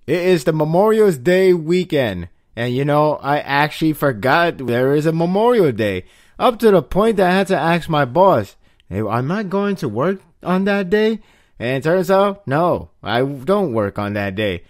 It is the Memorial Day weekend. And you know, I actually forgot there is a Memorial Day. Up to the point that I had to ask my boss, hey, am I going to work on that day? And it turns out, no, I don't work on that day.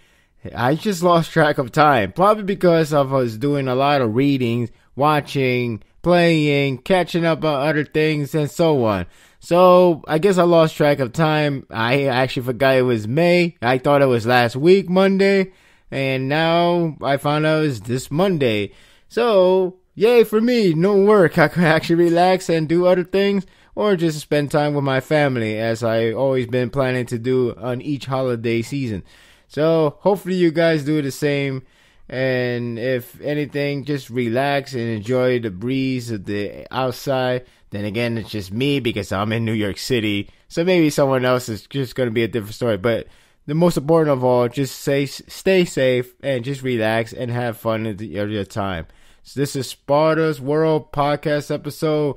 I just lost track of time. Probably because I was doing a lot of readings, watching, playing, catching up on other things, and so on. So, I guess I lost track of time. I actually forgot it was May. I thought it was last week, Monday. And now I found out it's this Monday. So, yay for me. No work. I could actually relax and do other things. Or just spend time with my family, as I always been planning to do on each holiday season. So, hopefully you guys do the same. And if anything, just relax and enjoy the breeze of the outside. Then again, it's just me because I'm in New York City. So maybe someone else is just going to be a different story. But the most important of all, just stay safe and just relax and have fun at your time. So this is Sparda's World Podcast episode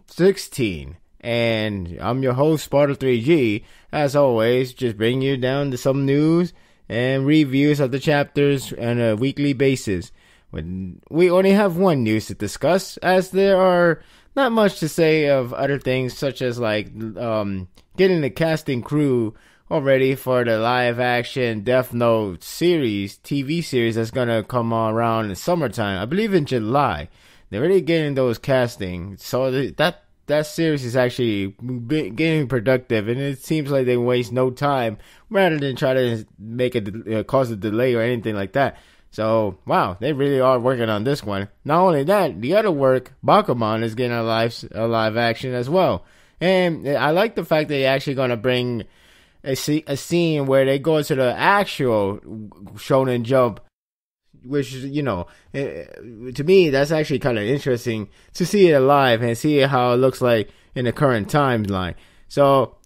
16. And I'm your host, Sparda 3G. As always, just bring you down to some news and reviews of the chapters on a weekly basis. We only have one news to discuss, as there are not much to say of other things, such as like getting the casting crew already for the live action Death Note series, TV series that's gonna come on around in summertime. I believe in July. They're already getting those casting, so that series is actually getting productive, and it seems like they waste no time rather than try to make it cause a delay or anything like that. So, wow, they really are working on this one. Not only that, the other work, Bakuman, is getting a live action as well. And I like the fact that they're actually going to bring a scene where they go to the actual Shonen Jump, which, you know, to me, that's actually kind of interesting to see it alive and see how it looks like in the current timeline. So,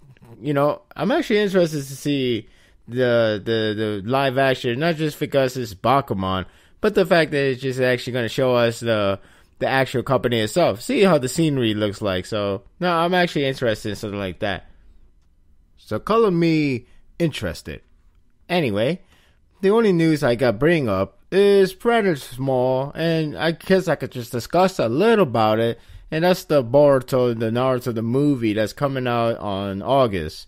you know, I'm actually interested to see the live action, not just because it's Bakuman, but the fact that it's just actually going to show us the actual company itself, see how the scenery looks like. So, no, I'm actually interested in something like that. So, color me interested. Anyway, the only news I got bring up is pretty small, and I guess I could just discuss a little about it, and that's the Boruto the movie that's coming out on August.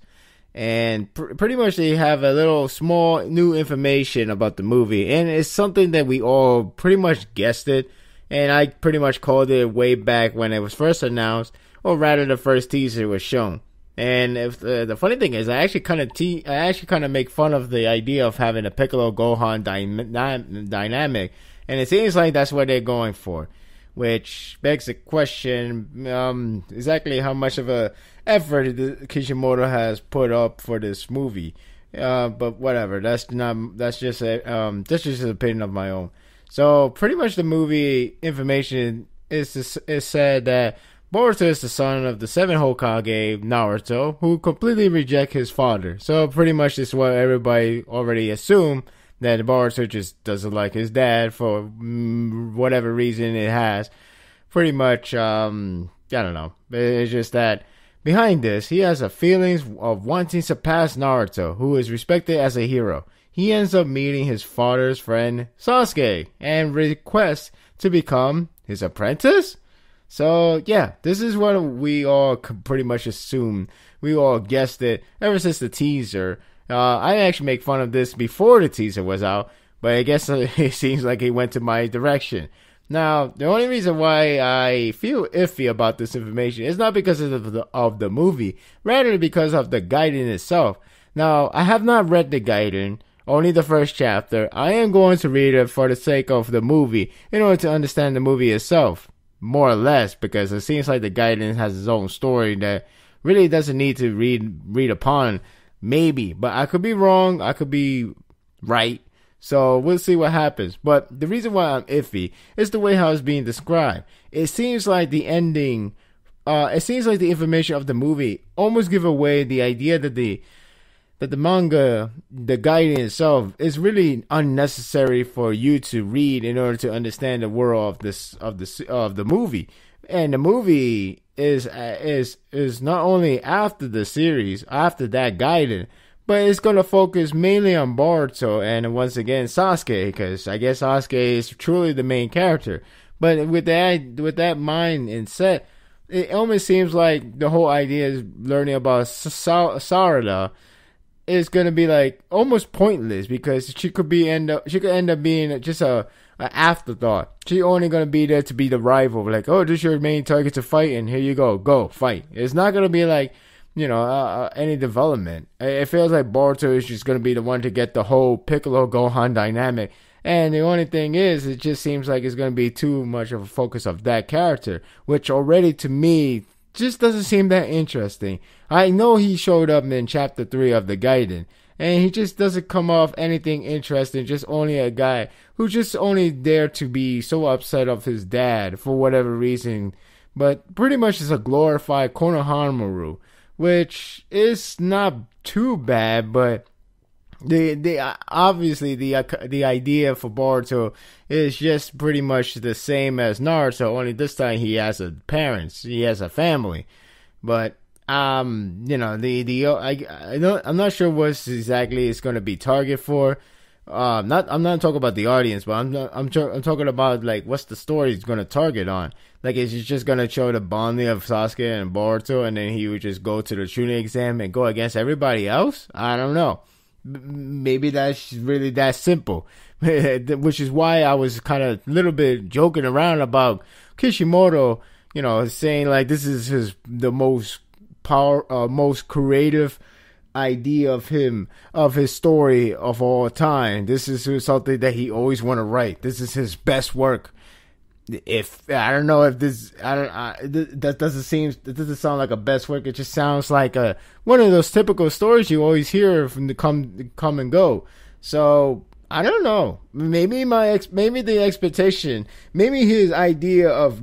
And pretty much they have a little small new information about the movie, and it's something that we all pretty much guessed it, and I pretty much called it way back when it was first announced, or rather the first teaser was shown. And if the funny thing is, I actually kind of make fun of the idea of having a Piccolo Gohan dynamic, and it seems like that's what they're going for, which begs the question exactly how much of a effort Kishimoto has put up for this movie. But whatever, that's just an opinion of my own. So pretty much the movie information is said that Boruto is the son of the 7th Hokage, Naruto, who completely reject his father. So pretty much this is what everybody already assumed, that Boruto just doesn't like his dad for whatever reason it has. Pretty much, I don't know. It's just that behind this, he has a feelings of wanting to surpass Naruto, who is respected as a hero. He ends up meeting his father's friend, Sasuke, and requests to become his apprentice? So, yeah, this is what we all pretty much assumed. We all guessed it ever since the teaser. I actually make fun of this before the teaser was out, but I guess it seems like it went to my direction. Now, the only reason why I feel iffy about this information is not because of the movie, rather because of the Gaiden itself. Now, I have not read the Gaiden, only the first chapter. I am going to read it for the sake of the movie, in order to understand the movie itself, more or less, because it seems like the Gaiden has its own story that really doesn't need to read upon. Maybe, but I could be wrong, I could be right. So we'll see what happens. But the reason why I'm iffy is the way how it's being described. It seems like the ending, it seems like the information of the movie almost give away the idea that the manga, the Gaiden itself, is really unnecessary for you to read in order to understand the world of the movie. And the movie is not only after the series, after that Gaiden, but it's gonna focus mainly on Boruto and once again Sasuke, because I guess Sasuke is truly the main character. But with that mind and set, it almost seems like the whole idea is learning about Sparda is gonna be like almost pointless, because she could end up being just a afterthought. She's only gonna be there to be the rival, like, oh, this is your main target to fight, and here you go fight. It's not gonna be like, any development. It feels like Boruto is just gonna be the one to get the whole Piccolo Gohan dynamic. And the only thing is, it just seems like it's going to be too much of a focus of that character, which already to me just doesn't seem that interesting. I know he showed up in chapter 3 of the Gaiden, and he just doesn't come off anything interesting, just only a guy who's just only there to be so upset of his dad for whatever reason, but pretty much is a glorified Konohamaru, which is not too bad, but obviously the idea for Boruto is just pretty much the same as Naruto, only this time he has parents, he has a family. But I'm not sure what exactly it's going to be target for. I'm not talking about the audience, but I'm talking about like what's the story it's going to target on. Like, is it just going to show the bonding of Sasuke and Boruto, and then he would just go to the Chunin exam and go against everybody else? I don't know. Maybe that's really that simple, which is why I was kind of a little bit joking around about Kishimoto, saying like this is the most most creative idea of his story of all time. This is something that he always want to write. This is his best work. If I don't know if this, that doesn't sound like a best work. It just sounds like one of those typical stories you always hear from the come and go. So I don't know. Maybe the expectation, maybe his idea of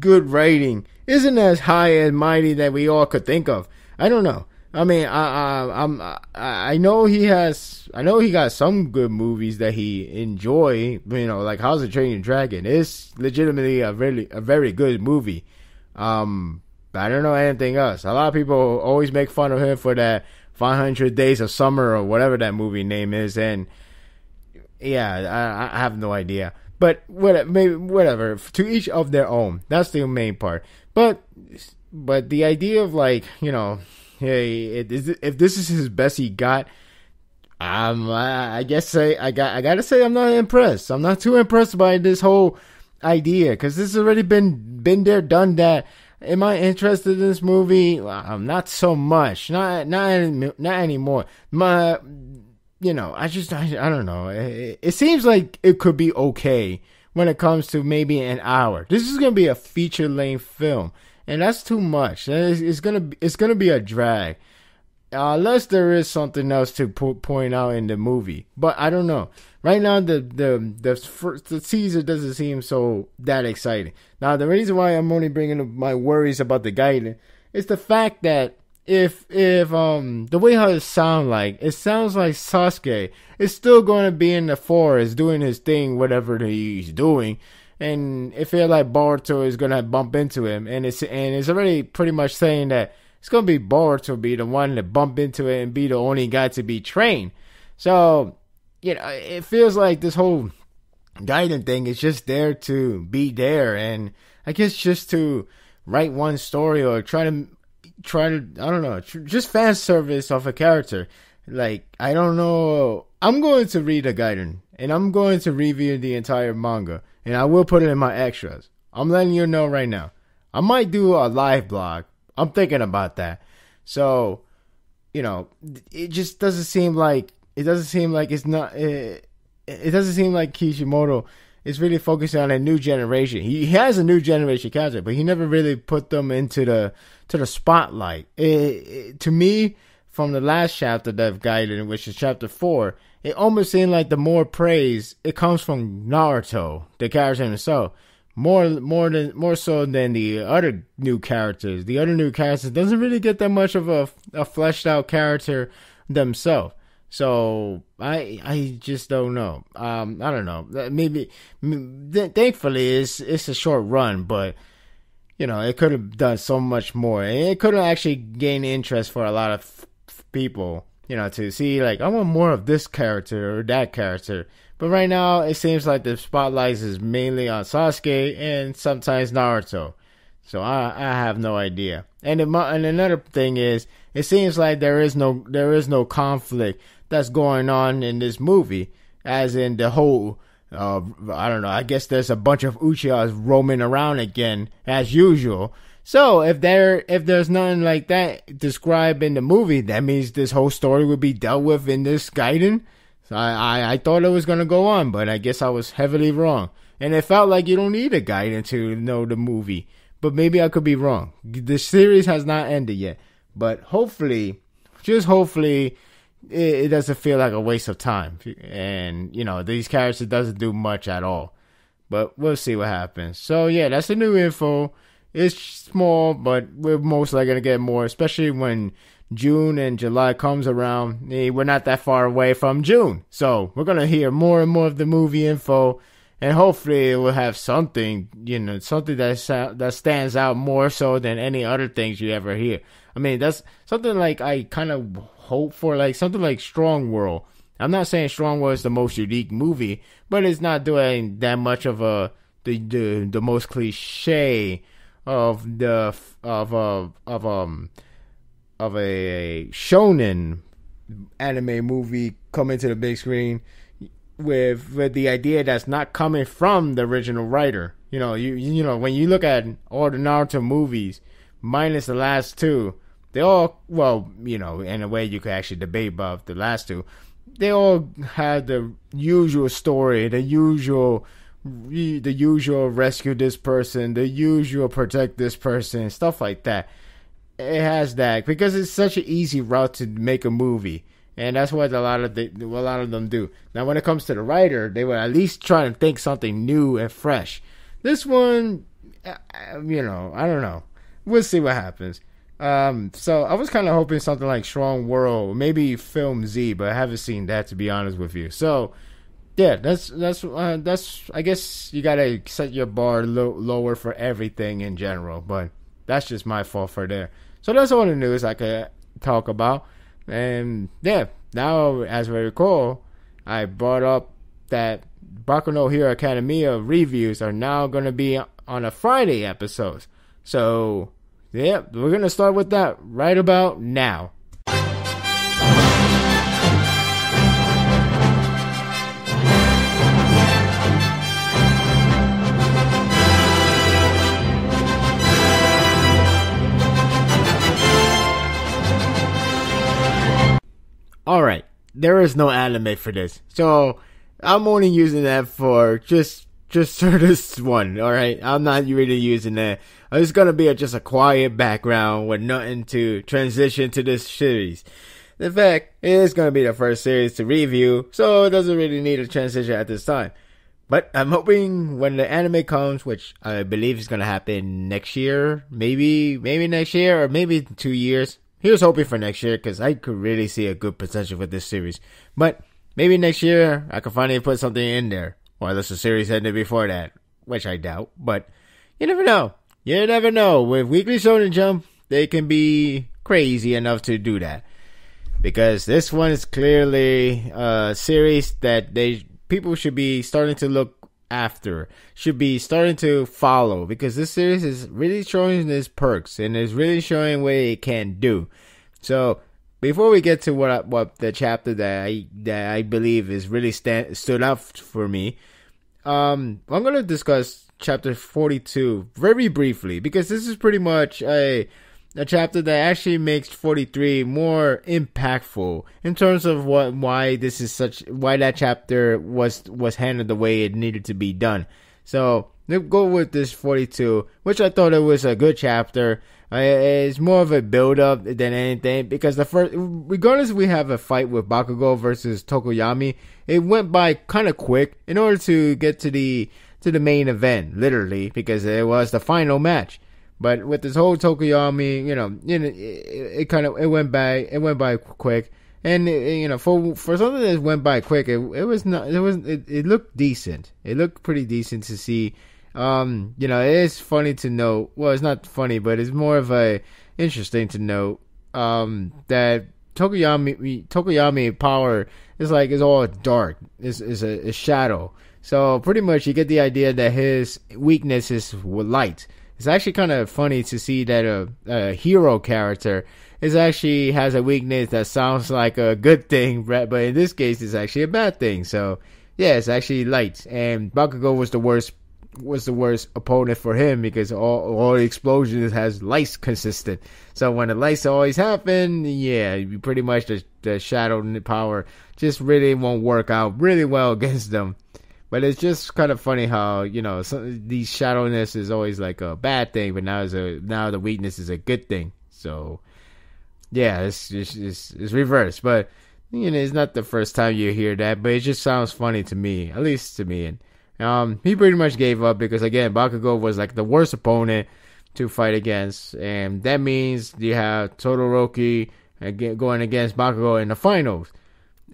good writing isn't as high and mighty that we all could think of. I don't know. I mean, I know he got some good movies that he enjoy. Like House of Training Dragon is legitimately a very good movie. But I don't know anything else. A lot of people always make fun of him for that 500 Days of Summer or whatever that movie name is, and yeah, I have no idea. But whatever. To each of their own. That's the main part. But the idea of like, hey, if this is his best he got, I gotta say I'm not impressed. I'm not too impressed by this whole idea, because this has already been there, done that. Am I interested in this movie? Not so much. Not anymore. I don't know. It seems like it could be okay when it comes to maybe an hour. This is gonna be a feature-length film, and that's too much. It's gonna be a drag, unless there is something else to point out in the movie. But I don't know. Right now, the teaser doesn't seem so that exciting. Now, the reason why I'm only bringing up my worries about the Gaiden is the fact that if the way how it sounds like Sasuke is still going to be in the forest doing his thing, whatever he's doing. And it feels like Boruto is gonna bump into him, and it's already pretty much saying that it's gonna be Boruto be the one to bump into it and be the only guy to be trained. So it feels like this whole Gaiden thing is just there to be there, and I guess just to write one story or try to I don't know, just fan service of a character. Like, I don't know. I'm going to read a Gaiden, and I'm going to review the entire manga. And I will put it in my extras. I'm letting you know right now. I might do a live blog. I'm thinking about that. So, it just doesn't seem like it's not. It doesn't seem like Kishimoto is really focusing on a new generation. He has a new generation character, but he never really put them into the spotlight. To me, from the last chapter that I've guided, which is chapter 4. It almost seemed like the more praise it comes from Naruto, the character himself, more so than the other new characters. The other new characters doesn't really get that much of a fleshed out character themselves. So I just don't know. I don't know. Maybe thankfully it's a short run, but it could have done so much more. It could have actually gained interest for a lot of people. to see, like, I want more of this character or that character. But right now, it seems like the spotlight is mainly on Sasuke and sometimes Naruto. So I have no idea. And another thing is, it seems like there is no conflict that's going on in this movie, as in the whole, I don't know, I guess there's a bunch of Uchihas roaming around again, as usual. So if there's nothing like that described in the movie, that means this whole story would be dealt with in this Gaiden. So I thought it was gonna go on, but I guess I was heavily wrong. And it felt like you don't need a Gaiden to know the movie, but maybe I could be wrong. The series has not ended yet, but hopefully, just hopefully, it doesn't feel like a waste of time. And these characters doesn't do much at all. But we'll see what happens. So yeah, that's the new info. It's small, but we're most likely going to get more, especially when June and July comes around. We're not that far away from June. So we're going to hear more and more of the movie info. And hopefully it will have something, something that stands out more so than any other things you ever hear. I mean, that's something like I kind of hope for, like something like Strong World. I'm not saying Strong World is the most unique movie, but it's not doing that much of the most cliche of a shonen anime movie coming to the big screen with the idea that's not coming from the original writer. You when you look at all the Naruto movies, minus the last two, they all, well, in a way you could actually debate about the last two. They all had the usual story, the usual rescue this person, the usual protect this person, stuff like that. It has that because it's such an easy route to make a movie, and that's what a lot of them do. Now, when it comes to the writer, they would at least try to think something new and fresh. This one, I don't know. We'll see what happens. So I was kind of hoping something like Strong World, maybe Film Z, but I haven't seen that, to be honest with you. So yeah, that's I guess you gotta set your bar lower for everything in general, but that's just my fault for there. So that's all the news I could talk about. And yeah, now as we recall, I brought up that Boku no Hero Academia reviews are now going to be on a Friday episodes. So yeah, we're going to start with that right about now. Alright, there is no anime for this, so I'm only using that for just for this one, alright? I'm not really using that. It's gonna be just a quiet background with nothing to transition to this series. In fact, it is gonna be the first series to review, so it doesn't really need a transition at this time. But I'm hoping when the anime comes, which I believe is gonna happen next year, maybe next year, or maybe 2 years. Here's hoping for next year, because I could really see a good potential with this series. But maybe next year, I could finally put something in there. Or unless the series ended before that, which I doubt. But you never know. You never know. With Weekly Shonen Jump, they can be crazy enough to do that. Because this one is clearly a series that people should be starting to look after, should be starting to follow, because this series is really showing its perks and is really showing what it can do. So before we get to what the chapter that I believe is really stood out for me, I'm gonna discuss chapter 42 very briefly, because this is pretty much a chapter that actually makes 43 more impactful in terms of why that chapter was handled the way it needed to be done. So let's go with this 42, which I thought it was a good chapter. It's more of a build up than anything, because regardless if we have a fight with Bakugo versus Tokoyami, it went by kind of quick in order to get to the main event, literally, because it was the final match. But with this whole Tokoyami, it went by quick, and for something that went by quick, it looked decent. It looked pretty decent to see. It is funny to note. Well, it's not funny, but it's more of a interesting to note that Tokoyami power is like it's all dark. It's a shadow. So pretty much you get the idea that his weakness is with light. It's actually kind of funny to see that a hero character is actually has a weakness that sounds like a good thing, but in this case it's actually a bad thing. So yeah, it's actually light. And Bakugo was the worst opponent for him because all the explosions has lights consistent. So when the lights always happen, yeah, pretty much the shadow power just really won't work out really well against them. But it's just kind of funny how, you know, these shadowness is always like a bad thing, but now the weakness is a good thing. So yeah, it's reversed. But you know, it's not the first time you hear that, but it just sounds funny to me, at least to me. And he pretty much gave up because again, Bakugo was like the worst opponent to fight against, and that means you have Todoroki going against Bakugo in the finals,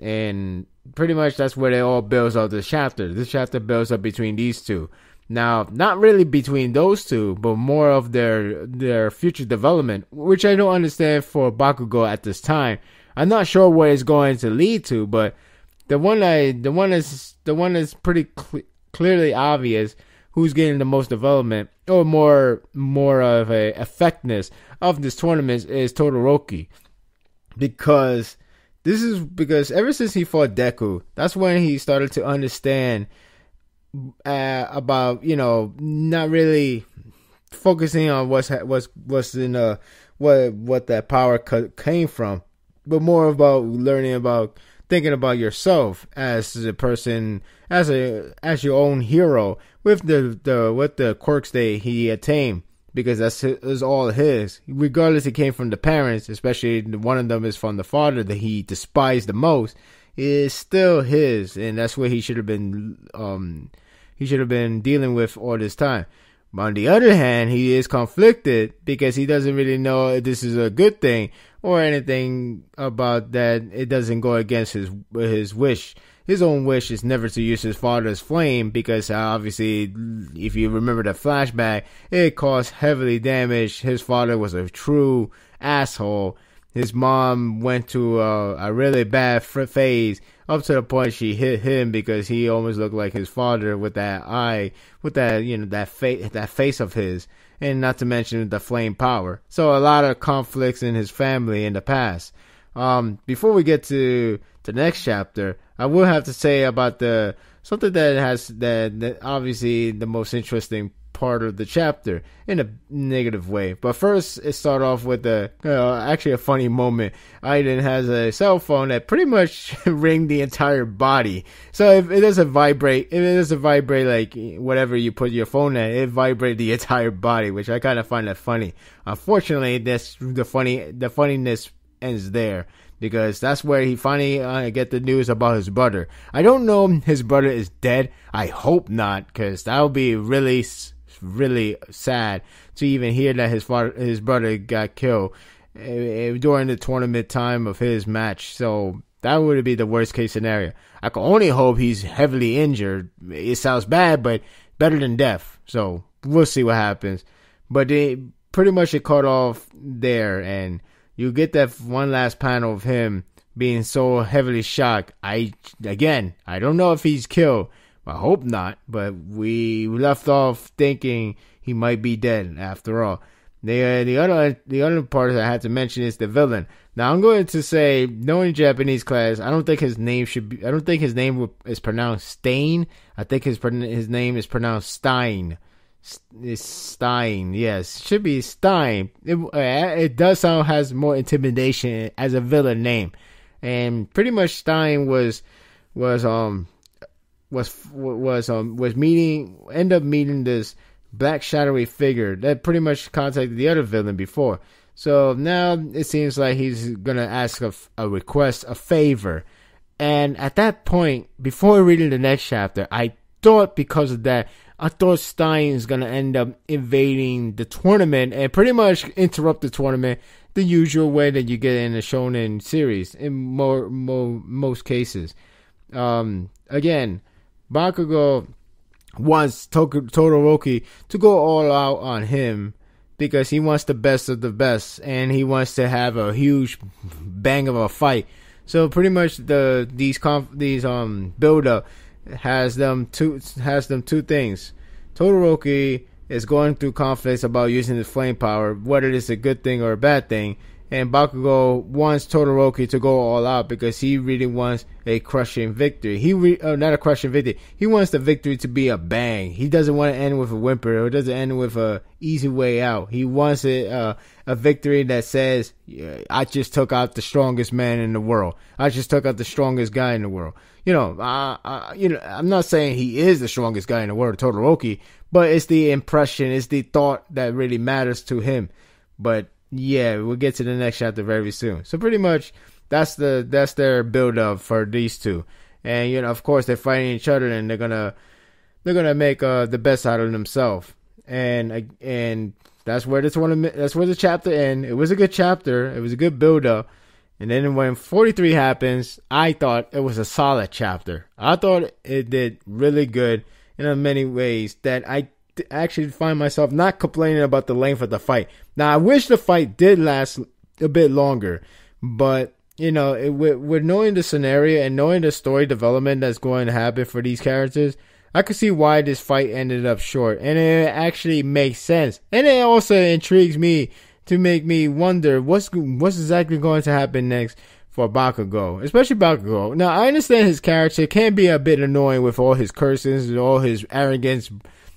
and pretty much that's where it all builds up this chapter. This chapter builds up between these two. Now, not really between those two, but more of their future development, which I don't understand for Bakugo at this time. I'm not sure what it's going to lead to, but the one is pretty clearly obvious who's getting the most development or more of a effectiveness of this tournament is Todoroki, because ever since he fought Deku, that's when he started to understand about, you know, not really focusing on what's in what that power came from, but more about learning about thinking about yourself as a person, as your own hero with the quirks that he attained, because is all his, regardless it came from the parents, especially one of them is from the father that he despised the most, is still his, and that's what he should have been dealing with all this time. But on the other hand, he is conflicted because he doesn't really know if this is a good thing or anything about that. It doesn't go against his wish. His own wish is never to use his father's flame because obviously, if you remember the flashback, it caused heavily damage. His father was a true asshole. His mom went to a really bad phase up to the point she hit him because he almost looked like his father with that eye, with that, you know, that face of his, and not to mention the flame power. So a lot of conflicts in his family in the past. Before we get to the next chapter, I will have to say about something that obviously the most interesting part of the chapter in a negative way. But first, it started off with actually a funny moment. Aiden has a cell phone that pretty much ring the entire body. So if it doesn't vibrate like whatever you put your phone at, it vibrates the entire body, which I kind of find that funny. Unfortunately, the funniness ends there, because that's where he finally get the news about his brother. I don't know if his brother is dead. I hope not, because that would be really, really sad to even hear that his brother got killed during the tournament time of his match. So that would be the worst case scenario. I can only hope he's heavily injured. It sounds bad, but better than death. So we'll see what happens. But pretty much it cut off there, and you get that one last panel of him being so heavily shocked. I don't know if he's killed. I hope not, but we left off thinking he might be dead after all. The other part I had to mention is the villain. Now I'm going to say, knowing Japanese class, I don't think his name is pronounced Stain. I think his name is pronounced Stein. It's Stein, yes, should be Stein. It does sound has more intimidation as a villain name, and pretty much Stein was meeting this black shadowy figure that pretty much contacted the other villain before. So now it seems like he's gonna ask a request, a favor, and at that point, before reading the next chapter, I thought because of that, I thought Stein is going to end up invading the tournament and pretty much interrupt the tournament the usual way that you get in a shonen series in most cases. Again, Bakugo wants Todoroki to go all out on him because he wants the best of the best, and he wants to have a huge bang of a fight. So pretty much these build up has them two things. Todoroki is going through conflicts about using his flame power, whether it's a good thing or a bad thing. And Bakugo wants Todoroki to go all out because he really wants a crushing victory. Not a crushing victory. He wants the victory to be a bang. He doesn't want to end with a whimper, or doesn't end with a easy way out. He wants a victory that says, I just took out the strongest man in the world. I just took out the strongest guy in the world. I'm not saying he is the strongest guy in the world, Todoroki, but it's the impression, it's the thought that really matters to him. But yeah, we'll get to the next chapter very soon. So pretty much that's their build up for these two. And of course they're fighting each other, and they're gonna make the best out of themselves. And that's where the chapter ends. It was a good chapter. It was a good build up. And then when 43 happens, I thought it was a solid chapter. I thought it did really good in many ways, that I actually find myself not complaining about the length of the fight. Now, I wish the fight did last a bit longer, but with knowing the scenario and knowing the story development that's going to happen for these characters, I could see why this fight ended up short, and it actually makes sense. And it also intrigues me to make me wonder what's exactly going to happen next for Bakugo, especially Bakugo. Now, I understand his character can be a bit annoying with all his curses and all his arrogance,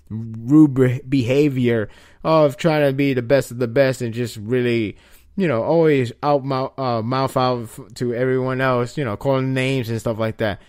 rude behavior of trying to be the best of the best and just really, always mouth out to everyone else, calling names and stuff like that.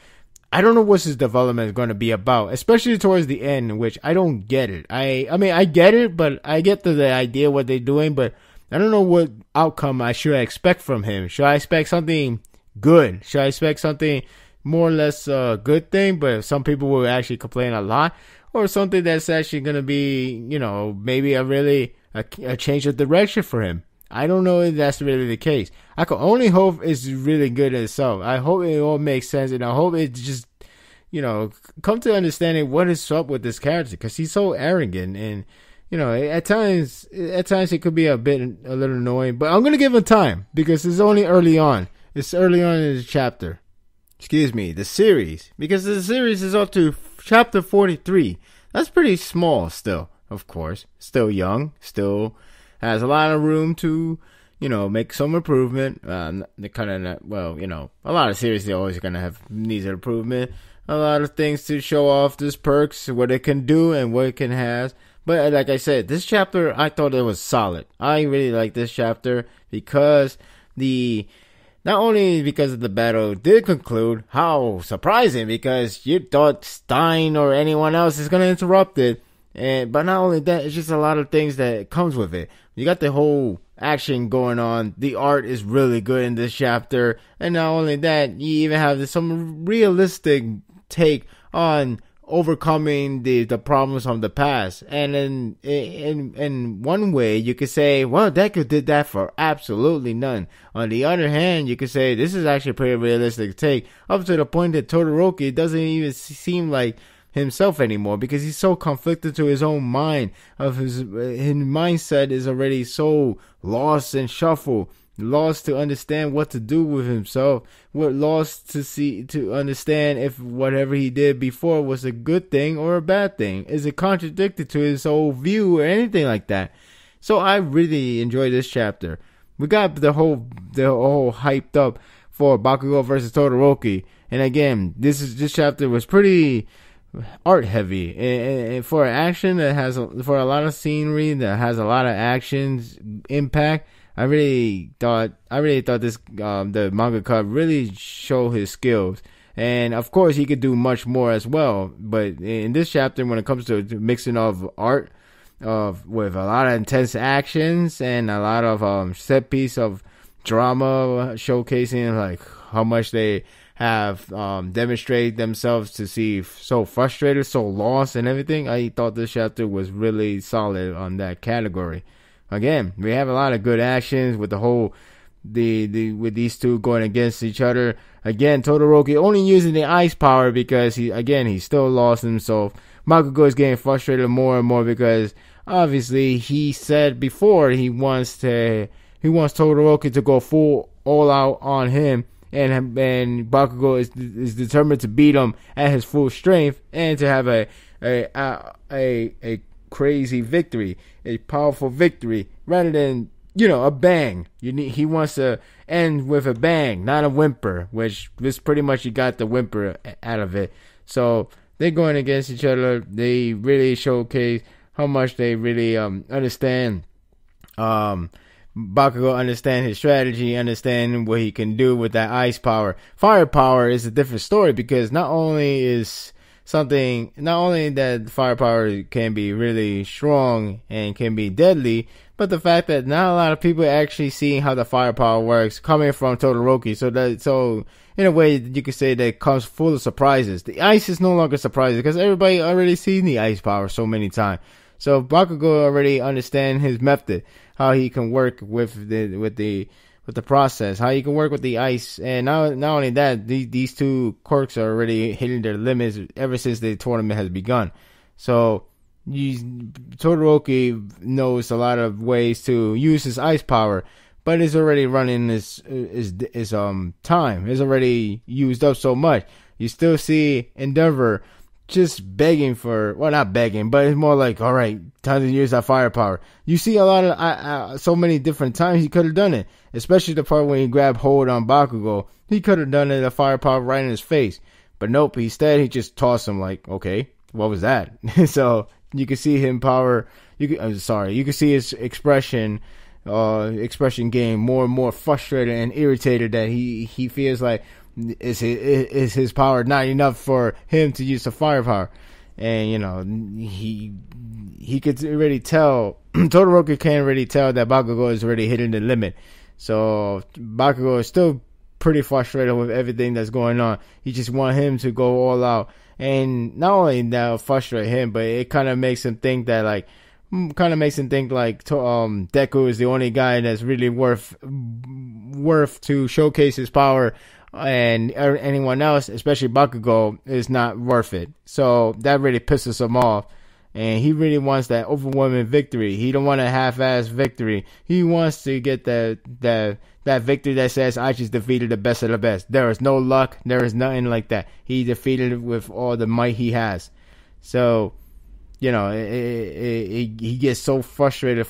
I don't know what his development is going to be about, especially towards the end, in which I don't get it. I mean, I get it, but I get the idea what they're doing, but I don't know what outcome I should expect from him. Should I expect something good? Should I expect something more or less good thing, but some people will actually complain a lot? Or something that's actually going to be, maybe a change of direction for him? I don't know if that's really the case. I can only hope it's really good in itself. I hope it all makes sense, and I hope it just, come to understanding what is up with this character, because he's so arrogant, and, at times it could be a little annoying, but I'm going to give him time, because it's only early on. It's early on in the chapter. The series. Because the series is up to chapter 43. That's pretty small still, of course. Still young. Still has a lot of room to, make some improvement. A lot of series, they're always going to have needs of improvement. A lot of things to show off this perks, what it can do and what it can has. But like I said, this chapter, I thought it was solid. I really like this chapter because not only because of the battle did conclude, how surprising, because you thought Stein or anyone else is going to interrupt it. But not only that, it's just a lot of things that comes with it. You got the whole action going on. The art is really good in this chapter. And not only that, you even have some realistic take on overcoming the problems from the past. And in one way, you could say, well, Deku did that for absolutely none. On the other hand, you could say this is actually a pretty realistic take, up to the point that Todoroki doesn't even seem like himself anymore, because he's so conflicted to his own mind. His mindset is already so lost and shuffled, lost to understand what to do with himself, lost to understand if whatever he did before was a good thing or a bad thing. Is it contradicted to his whole view or anything like that? So I really enjoyed this chapter. We got the whole hyped up for Bakugo versus Todoroki, and again, this chapter was pretty art heavy, and for action that has for a lot of scenery that has a lot of actions impact. I really thought this the mangaka really showed his skills, and of course he could do much more as well. But in this chapter, when it comes to mixing of art with a lot of intense actions and a lot of set piece of drama showcasing like how much they have demonstrated themselves to see so frustrated, so lost and everything, I thought this chapter was really solid on that category. Again, we have a lot of good actions with the whole with these two going against each other. Again, Todoroki only using the ice power because he's still lost himself. Bakugo is getting frustrated more and more because obviously he said before he wants Todoroki to go full all out on him, and Bakugo is determined to beat him at his full strength and to have a crazy victory, a powerful victory, rather than a bang. He wants to end with a bang, not a whimper, which this pretty much you got the whimper out of it. So they're going against each other. They really showcase how much they really understand. Bakugo understand his strategy, understand what he can do with that ice power. Fire power is a different story, because not only that fire power can be really strong and can be deadly, but the fact that not a lot of people actually seeing how the fire power works coming from Todoroki. So in a way, you could say that it comes full of surprises. The ice is no longer surprising because everybody already seen the ice power so many times. So Bakugo already understand his method, how he can work with the process, how he can work with the ice, and not only that, these two quirks are already hitting their limits ever since the tournament has begun. So Todoroki knows a lot of ways to use his ice power, but is already running his time. Is already used up so much. You still see Endeavor just begging for, well, not begging, but it's more like, all right, time to use that firepower. You see a lot of, so many different times he could have done it, especially the part when he grabbed hold on Bakugo. He could have done it, a firepower right in his face, but nope, instead he just tossed him like, okay, what was that? So you can see him you can see his expression getting more and more frustrated and irritated that he feels like, is his power not enough for him to use the firepower? And he could already tell, Todoroki can already tell that Bakugo is already hitting the limit. So Bakugo is still pretty frustrated with everything that's going on. He just want him to go all out, and not only that frustrate him, but it kind of makes him think like Deku is the only guy that's really worth to showcase his power, and anyone else, especially Bakugo, is not worth it. So that really pisses him off, and he really wants that overwhelming victory. He don't want a half-ass victory. He wants to get that victory that says, I just defeated the best of the best. There is no luck. There is nothing like that. He defeated it with all the might he has. So he gets so frustrated.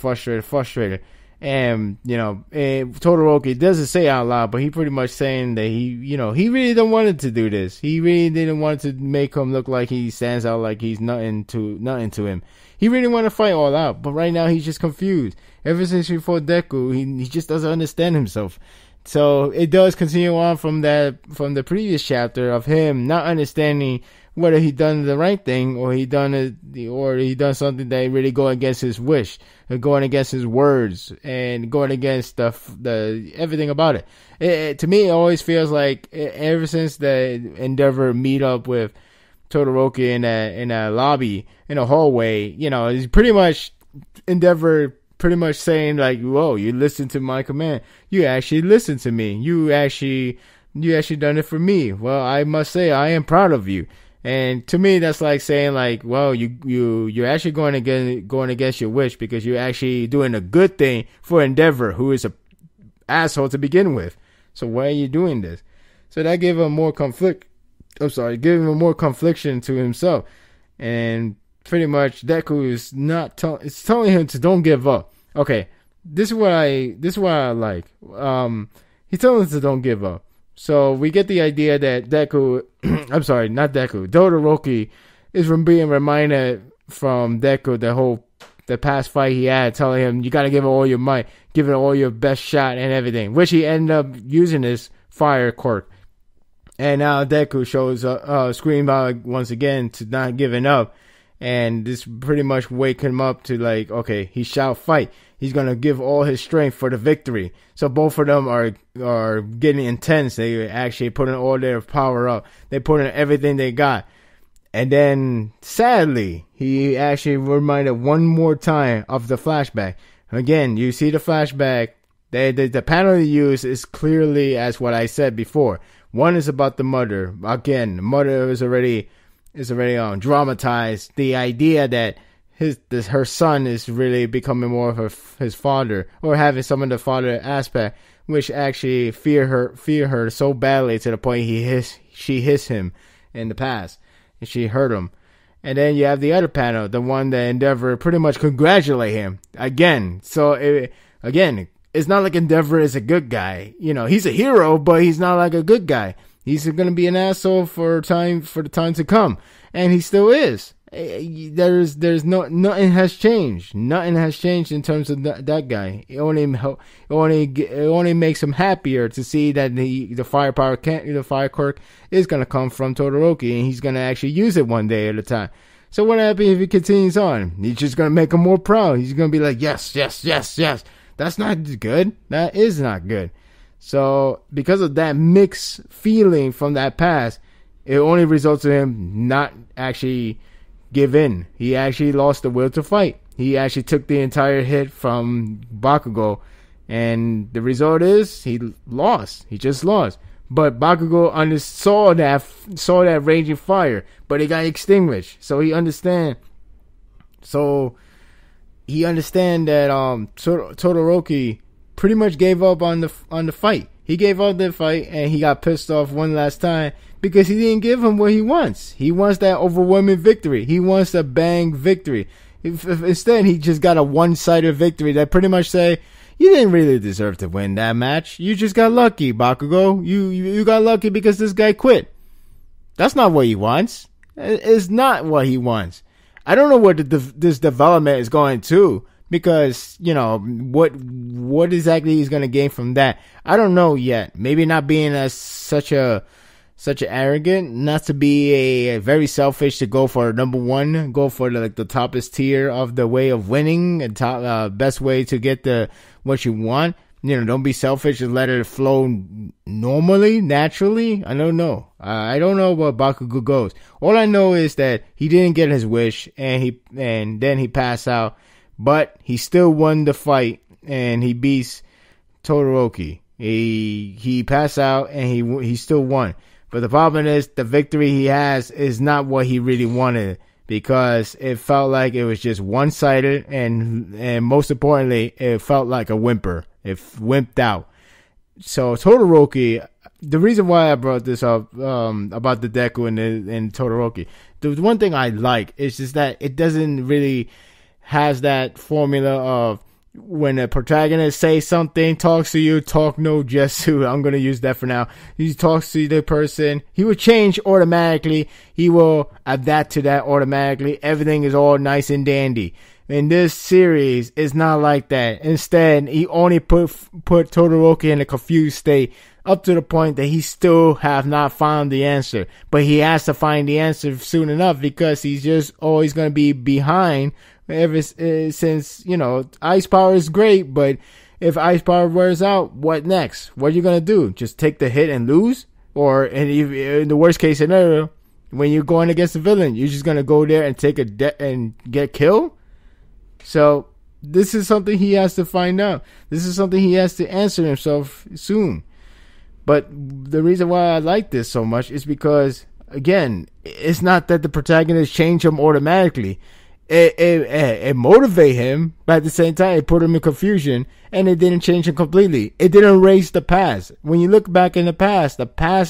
And, Todoroki doesn't say out loud, but he pretty much saying that he really don't want to do this. He really didn't want to make him look like he stands out, like he's nothing to him. He really want to fight all out, but right now he's just confused. Ever since he fought Deku, he just doesn't understand himself. So it does continue on from the previous chapter of him not understanding whether he done the right thing or he done something that really go against his wish, going against his words, and going against the everything about it. To me, it always feels like ever since the Endeavor meet up with Todoroki in a lobby, in a hallway, he's pretty much Endeavor pretty much saying like, whoa, you listen to my command. You actually listen to me. You actually done it for me. Well, I must say I am proud of you. And to me, that's like saying like, well, you're actually going against your wish, because you're actually doing a good thing for Endeavor, who is a asshole to begin with. So why are you doing this? So that gave him more giving him more confliction to himself. And pretty much Deku is it's telling him to don't give up. Okay, this is what I like. He's telling him to don't give up. So we get the idea that Todoroki is being reminded from Deku the past fight he had, telling him you gotta give it all your might, give it all your best shot and everything, which he ended up using his fire quirk. And now Deku shows scream out once again to not giving up, and this pretty much wake him up to like, okay, he shall fight. He's gonna give all his strength for the victory. So both of them are getting intense. They actually putting all their power up. They put in everything they got. And then sadly, he actually reminded one more time of the flashback. Again, you see the flashback. The panel they use is clearly as what I said before. One is about the mother. Again, the mother is already dramatized. The idea that her son is really becoming more of his father, or having some of the father aspect, which actually fear her so badly to the point she hissed him in the past, and she hurt him. And then you have the other panel, the one that Endeavor pretty much congratulate him again. So it's not like Endeavor is a good guy. He's a hero, but he's not like a good guy. He's gonna be an asshole for the time to come, and he still is. There's nothing has changed. Nothing has changed in terms of that guy. It only makes him happier to see that the fire quirk is gonna come from Todoroki, and he's gonna actually use it one day at a time. So what happens if he continues on? He's just gonna make him more proud. He's gonna be like, yes. That's not good. That is not good. So because of that mixed feeling from that past, it only results in him not actually give in. He actually lost the will to fight. He actually took the entire hit from Bakugo, and the result is he lost. He just lost. But Bakugo saw that raging fire, but it got extinguished. So he understand. So he understand that Todoroki pretty much gave up on the fight. He gave up the fight, and he got pissed off one last time because he didn't give him what he wants. He wants that overwhelming victory. He wants a bang victory. If instead, he just got a one-sided victory that pretty much say, you didn't really deserve to win that match. You just got lucky, Bakugo. You got lucky because this guy quit. That's not what he wants. It's not what he wants. I don't know where this development is going to, because what exactly he's going to gain from that, I don't know yet. Maybe not being such a arrogant, not to be a very selfish, to go for number one, go for the toppest tier of the way of winning, and best way to get what you want. Don't be selfish and let it flow normally, naturally. I don't know. I don't know where Bakugo goes. All I know is that he didn't get his wish, and then he passed out, but he still won the fight, and he beats Todoroki. He passed out, and he still won. But the problem is, the victory he has is not what he really wanted, because it felt like it was just one-sided, and most importantly, it felt like a whimper. It wimped out. So Todoroki, the reason why I brought this up about the Deku and Todoroki, the one thing I like is just that it doesn't really has that formula of when a protagonist says something, talks to you, talk no Jetsu. I'm going to use that for now. He talks to the person. He will change automatically. He will adapt to that automatically. Everything is all nice and dandy. In this series, it's not like that. Instead, he only put Todoroki in a confused state up to the point that he still have not found the answer. But he has to find the answer soon enough, because he's just always going to be behind ever since, ice power is great, but if ice power wears out, what next? What are you going to do? Just take the hit and lose? Or in the worst case scenario, when you're going against a villain, you're just going to go there and take and get killed? So this is something he has to find out. This is something he has to answer himself soon. But the reason why I like this so much is because, again, it's not that the protagonist changed him automatically. It motivate him, but at the same time, it put him in confusion, and it didn't change him completely. It didn't erase the past. When you look back in the past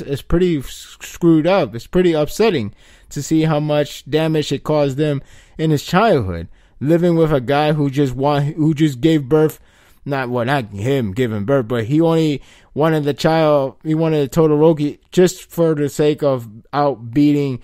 is pretty screwed up. It's pretty upsetting to see how much damage it caused them in his childhood. Living with a guy who just gave birth, not him giving birth, but he only wanted the child, he wanted Todoroki just for the sake of outbeating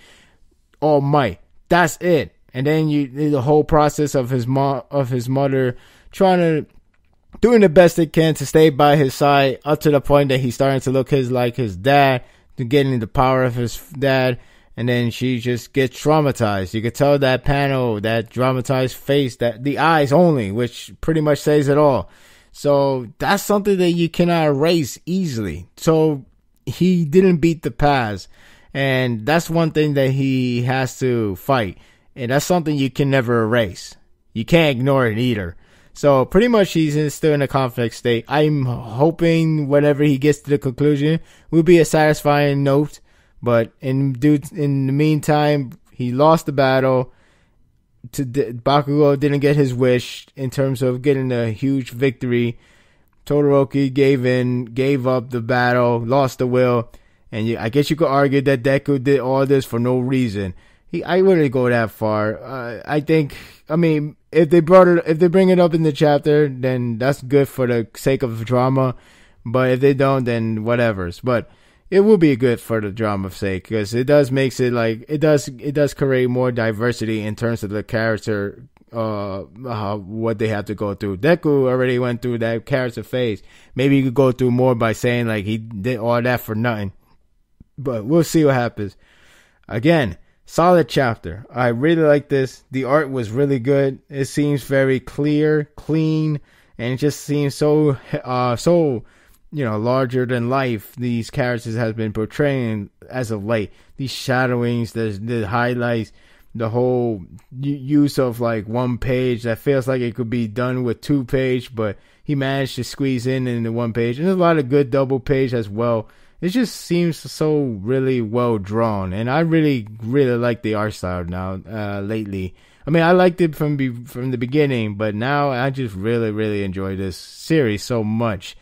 All Might. That's it. And then the whole process of his mother doing the best they can to stay by his side, up to the point that he's starting to look like his dad, to getting the power of his dad. And then she just gets traumatized. You could tell that panel, that dramatized face, that the eyes only, which pretty much says it all. So that's something that you cannot erase easily. So he didn't beat the past. And that's one thing that he has to fight. And that's something you can never erase. You can't ignore it either. So pretty much he's still in a conflict state. I'm hoping whenever he gets to the conclusion will be a satisfying note. But in the meantime, he lost the battle. Bakugo didn't get his wish in terms of getting a huge victory. Todoroki gave up the battle, lost the will, and I guess you could argue that Deku did all this for no reason. I wouldn't go that far. I mean, if they bring it up in the chapter, then that's good for the sake of drama. But if they don't, then whatever's. But it will be good for the drama's sake, because it does create more diversity in terms of the character, what they have to go through. Deku already went through that character phase. Maybe you could go through more by saying like he did all that for nothing. But we'll see what happens. Again, solid chapter. I really like this. The art was really good. It seems very clear, clean, and it just seems so larger than life. These characters has been portraying as of late. These shadowings, the highlights, the whole use of like one page that feels like it could be done with 2 page, but he managed to squeeze in the 1 page. And there's a lot of good double page as well. It just seems so really well drawn, and I really, really like the art style now. Lately, I mean, I liked it from the beginning, but now I just really, really enjoy this series so much.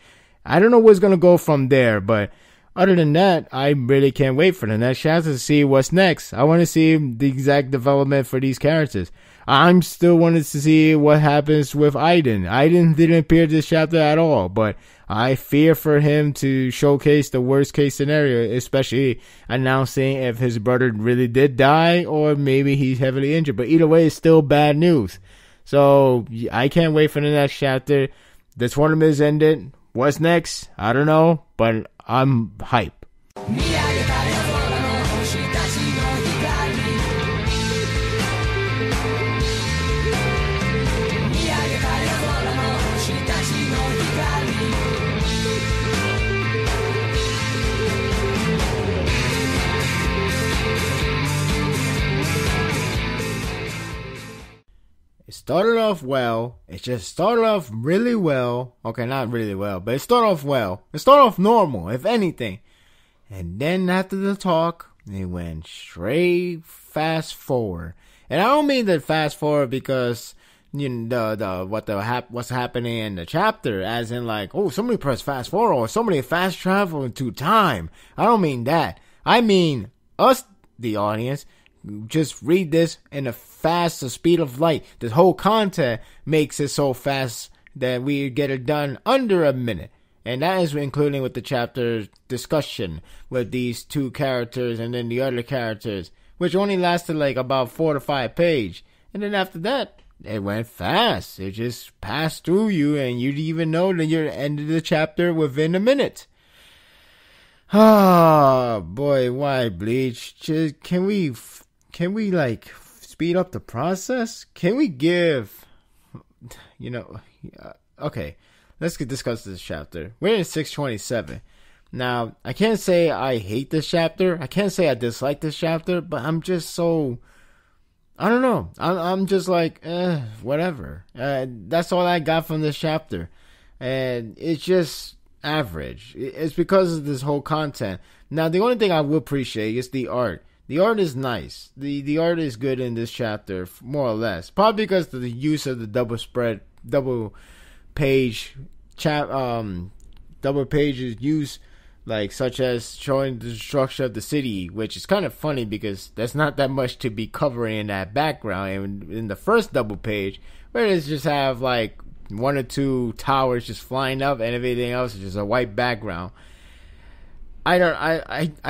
I don't know what's gonna go from there, but other than that, I really can't wait for the next chapter to see what's next. I want to see the exact development for these characters. I'm still wanting to see what happens with Aiden. Aiden didn't appear this chapter at all, but I fear for him to showcase the worst case scenario, especially announcing if his brother really did die or maybe he's heavily injured. But either way, it's still bad news. So I can't wait for the next chapter. The tournament is ended. What's next? I don't know, but I'm hype. Started off well. It just started off really well. Okay, not really well, but it started off well. It started off normal, if anything. And then after the talk, it went straight fast forward. And I don't mean that fast forward because what's happening in the chapter, as in like, oh, somebody press fast forward or somebody fast travel into time. I don't mean that. I mean us, the audience. Just read this in the fast speed of light. This whole content makes it so fast that we get it done under a minute. And that is including with the chapter discussion with these 2 characters and then the other characters, which only lasted like about 4 to 5 pages. And then after that, it went fast. It just passed through you and you didn't even know that you're ended the chapter within a minute. Oh boy, why Bleach? Just, can we like speed up the process? Can we give, okay, let's discuss this chapter. We're in 627. Now, I can't say I hate this chapter. I can't say I dislike this chapter, but I'm just so, I don't know. I'm just like, whatever. That's all I got from this chapter. And it's just average. It's because of this whole content. Now, the only thing I will appreciate is the art. The art is nice. The art is good in this chapter, more or less. Probably because of the use of the double pages used, like such as showing the structure of the city, which is kind of funny because there's not that much to be covering in that background. And in the first double page, where it's just have like 1 or 2 towers just flying up and everything else is just a white background. I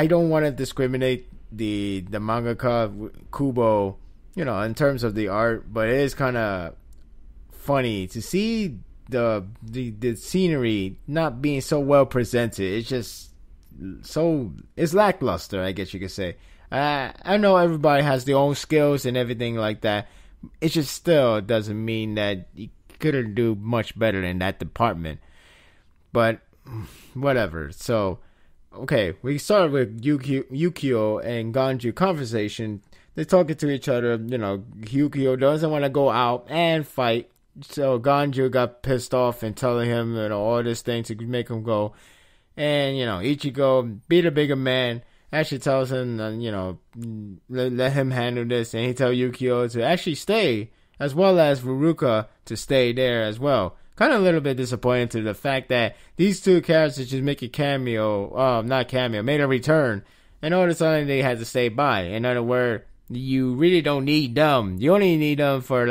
don't want to discriminate the mangaka Kubo, in terms of the art, but it is kind of funny to see the scenery not being so well presented. It's just it's lackluster, I guess you could say. I know everybody has their own skills and everything like that. It just still doesn't mean that you couldn't do much better in that department. But whatever. So okay, we started with Yukio and Ganju conversation. They're talking to each other. Yukio doesn't want to go out and fight. So Ganju got pissed off and telling him, all this thing to make him go. And, Ichigo, be the bigger man. actually tells him, let him handle this, and he tells Yukio to actually stay, as well as Furuka to stay there as well. Kind of a little bit disappointed to the fact that these two characters just make made a return, and all of a sudden they had to stay by. In other words, you really don't need them. You only need them for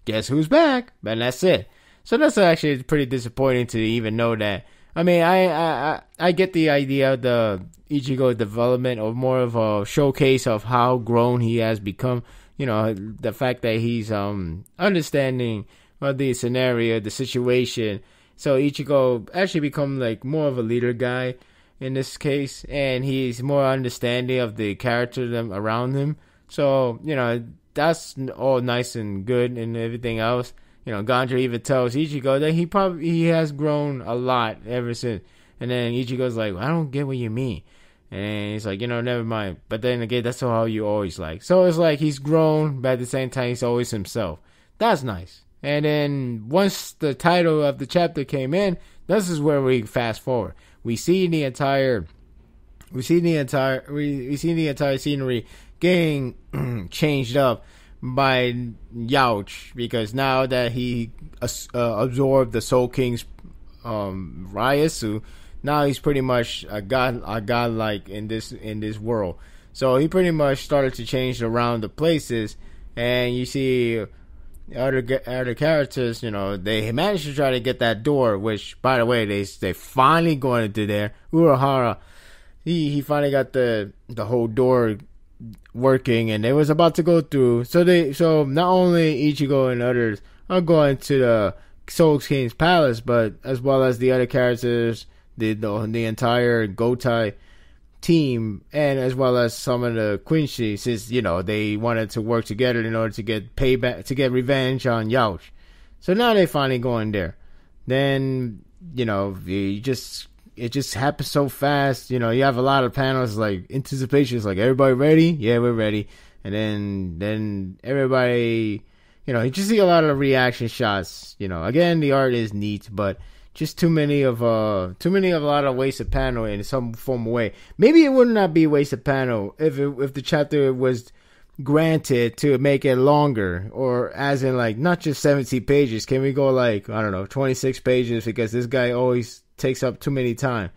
guess who's back, and that's it. So that's actually pretty disappointing to even know that. I mean, I get the idea of the Ichigo development, or more of a showcase of how grown he has become. The fact that he's understanding the scenario, the situation. So Ichigo actually become more of a leader guy in this case, and he's more understanding of the character around him. So that's all nice and good and everything else. Ganjiro even tells Ichigo that he has grown a lot ever since. And then Ichigo's like, I don't get what you mean. And he's like, never mind. But then again, that's how you always like. So it's like he's grown, but at the same time, he's always himself. That's nice. And then once the title of the chapter came in, this is where we fast forward. We see the entire scenery getting changed up by Youch, because now that he absorbed the Soul King's Ryasu, now he's pretty much a godlike in this world. So he pretty much started to change around the places, and you see other characters. They managed to try to get that door, which, by the way, they finally going into there. Urahara, he finally got the whole door working, and they was about to go through. So not only Ichigo and others are going to the Soul King's palace, but as well as the other characters, the entire Gotai team, and as well as some of the Quincy, since they wanted to work together in order to get payback, to get revenge on Youch. So now they finally going there. Then it just happens so fast. You have a lot of panels, like anticipation. It's like, everybody ready? Yeah, we're ready. And then everybody, you just see a lot of reaction shots. Again, the art is neat, but just too many of a lot of wasted panel in some form of way. Maybe it would not be wasted panel if the chapter was granted to make it longer, or as in not just 17 pages. Can we go 26 pages, because this guy always takes up too many time.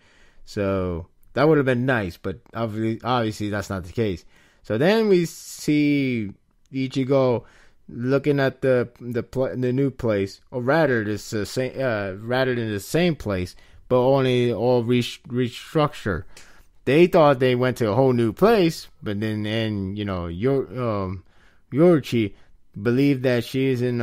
So that would have been nice, but obviously that's not the case. So then we see Ichigo looking at the new place, or rather than the same place, but only all restructured. They thought they went to a whole new place, but then Yoruchi believed that she's in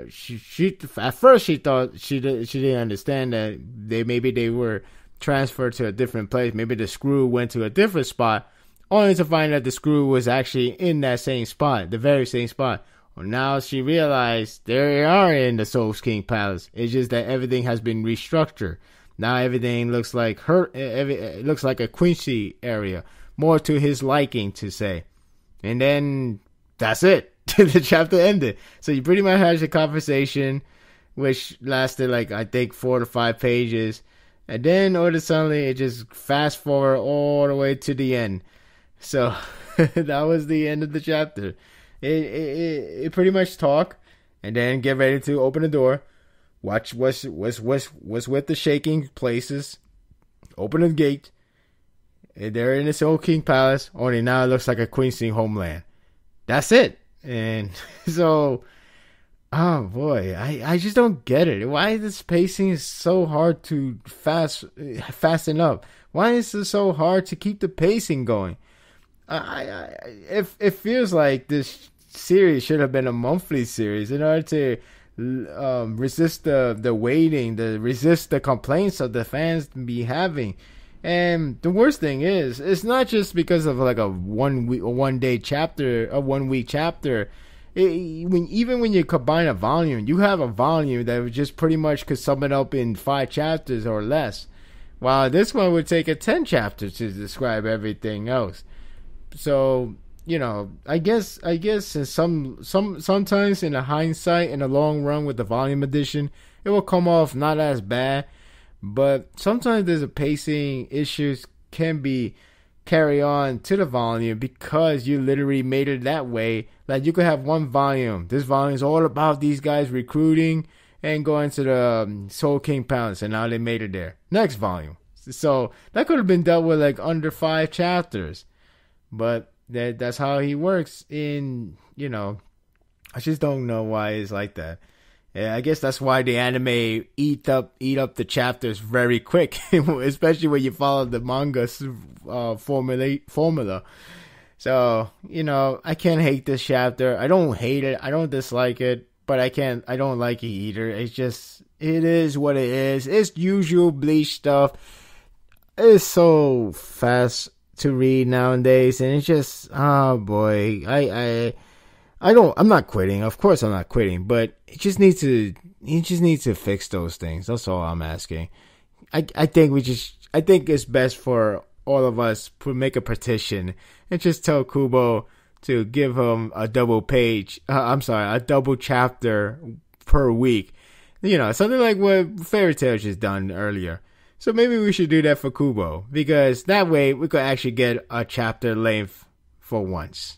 she at first she thought she didn't understand that maybe they were transferred to a different place. Maybe the screw went to a different spot, only to find that the screw was actually in that same spot, the very same spot. Well, now she realized they are in the Soul King Palace. It's just that everything has been restructured. Now everything looks like it looks like a Quincy area, more to his liking, to say. And then that's it. The chapter ended. So you pretty much had your conversation, which lasted I think 4 to 5 pages, and then all of a sudden it just fast forward all the way to the end. So that was the end of the chapter. It pretty much talk, and then get ready to open the door, watch what's with the shaking places, open the gate, and they're in the Soul King Palace. Only now it looks like a Quincy homeland. That's it. And so, oh boy, I just don't get it. Why this pacing is so hard to fasten up? Why is it so hard to keep the pacing going? It feels like this series should have been a monthly series in order to resist the waiting, resist the complaints of the fans be having. And the worst thing is, it's not just because of a 1 week chapter. Even when you combine a volume, you have a volume that just pretty much could sum it up in 5 chapters or less. While this one would take 10 chapters to describe everything else. So, I guess in sometimes in the hindsight, in the long run with the volume edition, it will come off not as bad. But sometimes there's a pacing issues can be carry on to the volume because you literally made it that way. Like you could have one volume. This volume is all about these guys recruiting and going to the Soul King Palace, and now they made it there. Next volume. So that could have been dealt with like under 5 chapters. But that's how he works in, I just don't know why it's like that. Yeah, I guess that's why the anime eat up the chapters very quick, especially when you follow the manga formula. So, I can't hate this chapter. I don't hate it. I don't dislike it, but I don't like it either. It's just, it is what it is. It's usual Bleach stuff. It's so fast to read nowadays, and it's just, oh boy, I'm not quitting. Of course I'm not quitting, but he just needs to fix those things. That's all I'm asking. I think it's best for all of us to make a petition and just tell Kubo to give him a double chapter per week. Something like what Fairy Tail just done earlier. So maybe we should do that for Kubo, because that way we could actually get a chapter length for once.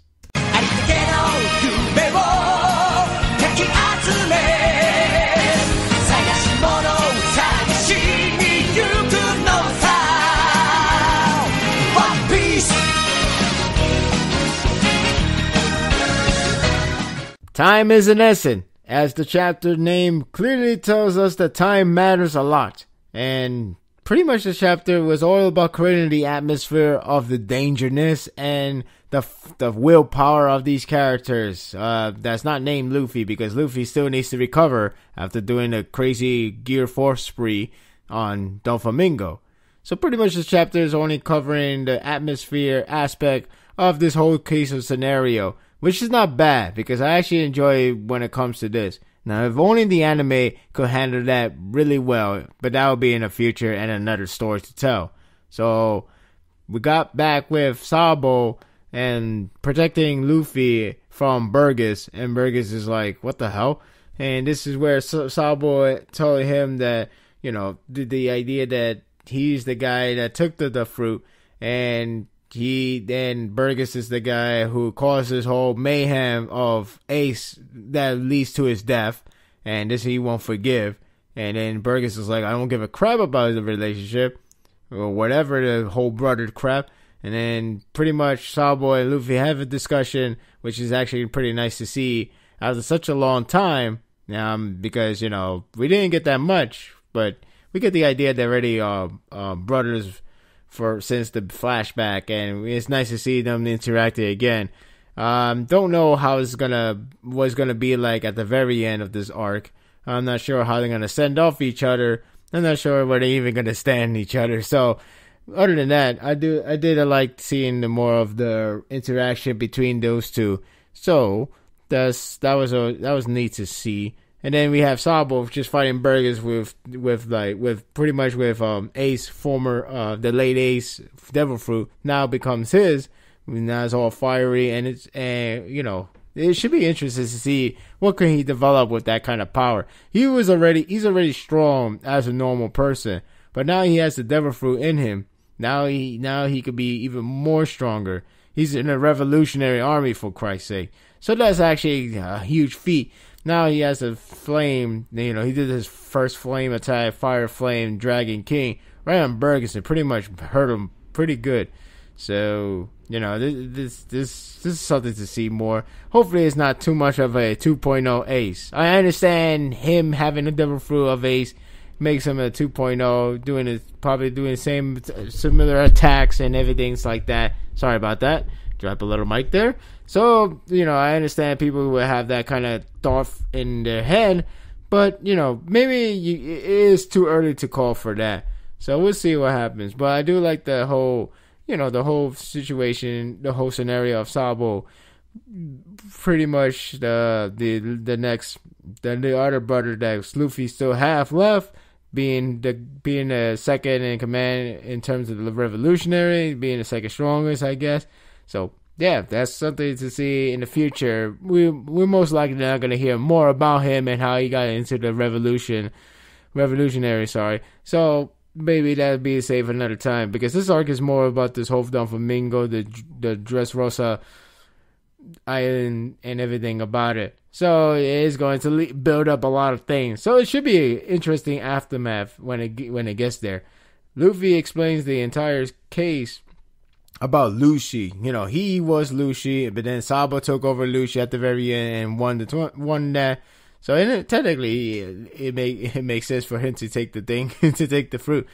Time is an essence, as the chapter name clearly tells us that time matters a lot. And pretty much the chapter was all about creating the atmosphere of the dangerousness and the willpower of these characters. That's not named Luffy, because Luffy still needs to recover after doing a crazy Gear Force spree on Doflamingo. So pretty much this chapter is only covering the atmosphere aspect of this whole case of scenario, which is not bad, because I actually enjoy when it comes to this. Now, if only the anime could handle that really well, but that will be in the future and another story to tell. So, we got back with Sabo and protecting Luffy from Burgess, and Burgess is like, what the hell? And this is where Sabo told him that, the idea that he's the guy that took the fruit, and then Burgess is the guy who caused this whole mayhem of Ace that leads to his death, and this he won't forgive. And then Burgess is like, I don't give a crap about the relationship, or whatever, the whole brother crap. And then pretty much Sabo and Luffy have a discussion, which is actually pretty nice to see after such a long time. Because, we didn't get that much, but we get the idea they're already brothers since the flashback, and it's nice to see them interacting again. Don't know how what's gonna be like at the very end of this arc. I'm not sure how they're gonna send off each other. I'm not sure where they're even gonna stand each other. So, other than that, I did like seeing more of the interaction between those two. So that was neat to see. And then we have Sabo just fighting Burgers with Ace, former the late Ace Devil Fruit, now becomes his. Now it's all fiery, and it should be interesting to see what can he develop with that kind of power. He's already strong as a normal person, but now he has the Devil Fruit in him. Now he could be even more stronger. He's in a revolutionary army, for Christ's sake. So that's actually a huge feat. Now he has a flame, he did his first flame attack, Fire Flame, Dragon King, right on Burgess, and pretty much hurt him pretty good. So, this is something to see more. Hopefully it's not too much of a 2.0 Ace. I understand him having the Devil Fruit of Ace makes him a 2.0, probably doing the same, similar attacks and everything's like that. Sorry about that. Drop a little mic there. So, I understand people will have that kind of thought in their head, but, maybe it is too early to call for that. So we'll see what happens. But I do like the whole, the whole situation, the whole scenario of Sabo. Pretty much the other brother that Luffy still have left, being the second in command in terms of the revolutionary, being the second strongest, I guess. So yeah, that's something to see in the future. We're most likely not going to hear more about him and how he got into the revolutionary. Sorry. So maybe that'd be safe another time, because this arc is more about this whole Doflamingo, the Dressrosa island and everything about it. So it is going to build up a lot of things. So it should be an interesting aftermath when it gets there. Luffy explains the entire case about Lucy. You know, he was Lucy, but then Sabo took over Lucy at the very end and won that. So technically, it makes sense for him to take the thing, to take the fruit.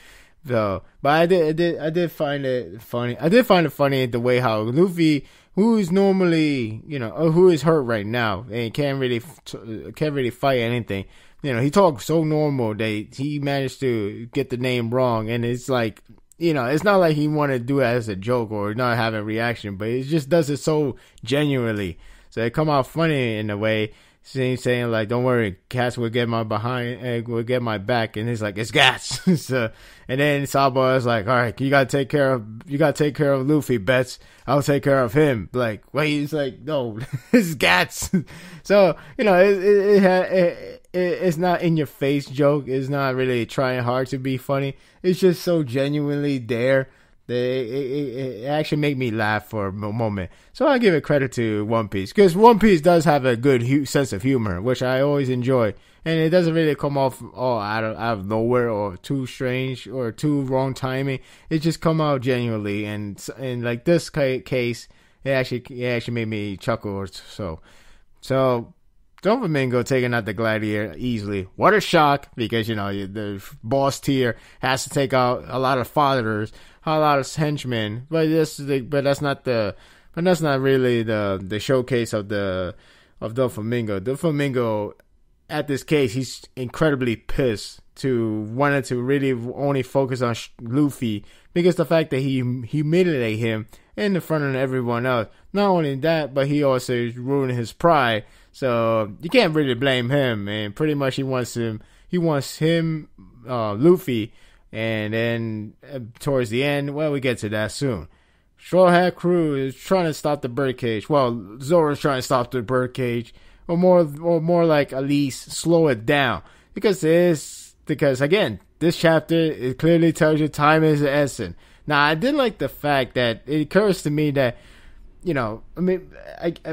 So, but I did find it funny. I did find it funny the way how Luffy, who is normally, you know, who is hurt right now and can't really fight anything. You know, he talks so normal that he managed to get the name wrong, and it's like, you know, it's not like he wanted to do it as a joke or not have a reaction, but it just does it so genuinely. So it come out funny in a way. Saying like, don't worry, Cats will get my will get my back, and he's like, it's Gats. So, and then Sabo is like, all right, you gotta take care of Luffy, Bets. I'll take care of him. Like, wait, he's like, no, it's Gats. So, you know, it's not in your face joke. It's not really trying hard to be funny. It's just so genuinely there. It actually made me laugh for a moment. So I give it credit to One Piece, because One Piece does have a good sense of humor, which I always enjoy, and it doesn't really come off out of nowhere or too strange or too wrong timing. It just come out genuinely, and like this case, it actually made me chuckle or so. Doflamingo taking out the Gladiator easily. What a shock, because, you know, the boss tier has to take out a lot of fighters, a lot of henchmen, but that's not really the showcase of Doflamingo. Doflamingo, at this case, he's incredibly pissed wanted to really only focus on Luffy, because the fact that he humiliated him in front of everyone else. Not only that, but he also ruined his pride. So you can't really blame him, and pretty much he wants him, Luffy, and then towards the end, well, we get to that soon. Straw Hat Crew is trying to stop the birdcage. Well, Zoro's trying to stop the birdcage, or more like at least slow it down, because again, this chapter, it clearly tells you time is the essence. Now, I did like the fact that it occurs to me that, you know, I mean,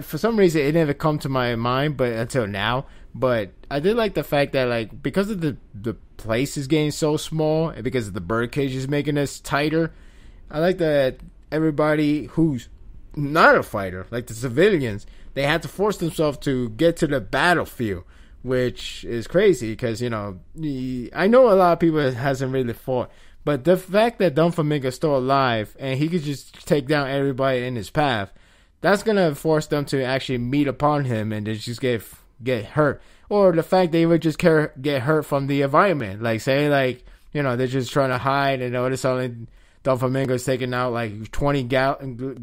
for some reason it never come to my mind, but until now. But I did like the fact that, like, because of the place is getting so small, and because the birdcage is making us tighter, I like that everybody who's not a fighter, like the civilians, they had to force themselves to get to the battlefield, which is crazy, because, you know, I know a lot of people hasn't really fought. But the fact that Doflamingo is still alive and he could just take down everybody in his path, that's going to force them to actually meet upon him and then just get hurt. Or the fact they would just get hurt from the environment. Like, say, like, you know, they're just trying to hide, and all of a sudden Doflamingo's taking out like 20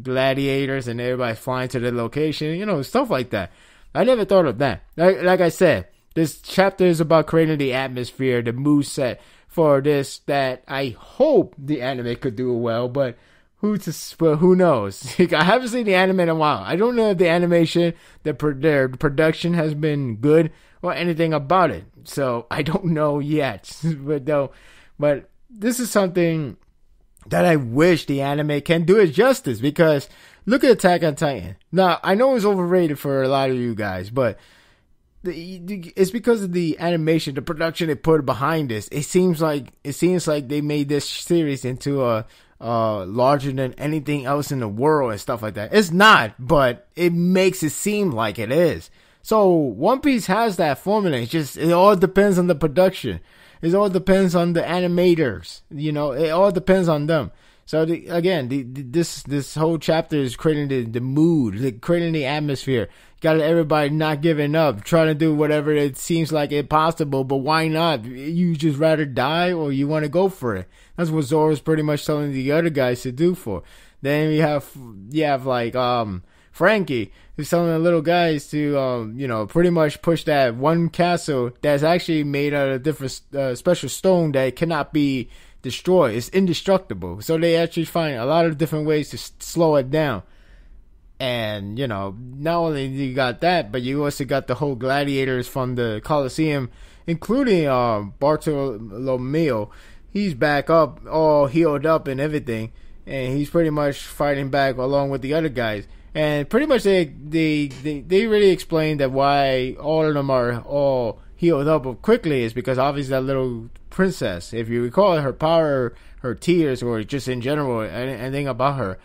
gladiators and everybody's flying to the location. You know, stuff like that. I never thought of that. Like I said, this chapter is about creating the atmosphere, the mood set for this, that I hope the anime could do well, but who knows? I haven't seen the anime in a while. I don't know if the animation, their production has been good or anything about it. So I don't know yet. But this is something that I wish the anime can do it justice, because look at Attack on Titan. Now, I know it's overrated for a lot of you guys, but it's because of the animation, the production they put behind this. It seems like they made this series into a larger than anything else in the world and stuff like that. It's not, but it makes it seem like it is. So One Piece has that formula. It all depends on the production. It all depends on the animators. You know, it all depends on them. So this whole chapter is creating the mood, creating the atmosphere. Got everybody not giving up, trying to do whatever it seems like impossible, but why not? You just rather die, or you want to go for it. That's what Zoro's pretty much telling the other guys to do for. Then you have like Frankie, who's telling the little guys to pretty much push that one castle that's actually made out of different special stone that cannot be destroyed. It's indestructible. So they actually find a lot of different ways to slow it down. And, you know, not only you got that, but you also got the whole gladiators from the Colosseum, including Bartolomeo, he's back up, all healed up and everything, and he's pretty much fighting back along with the other guys. And pretty much they really explained that why all of them are all healed up quickly is because obviously that little princess, if you recall her power, her tears, or just in general anything about her,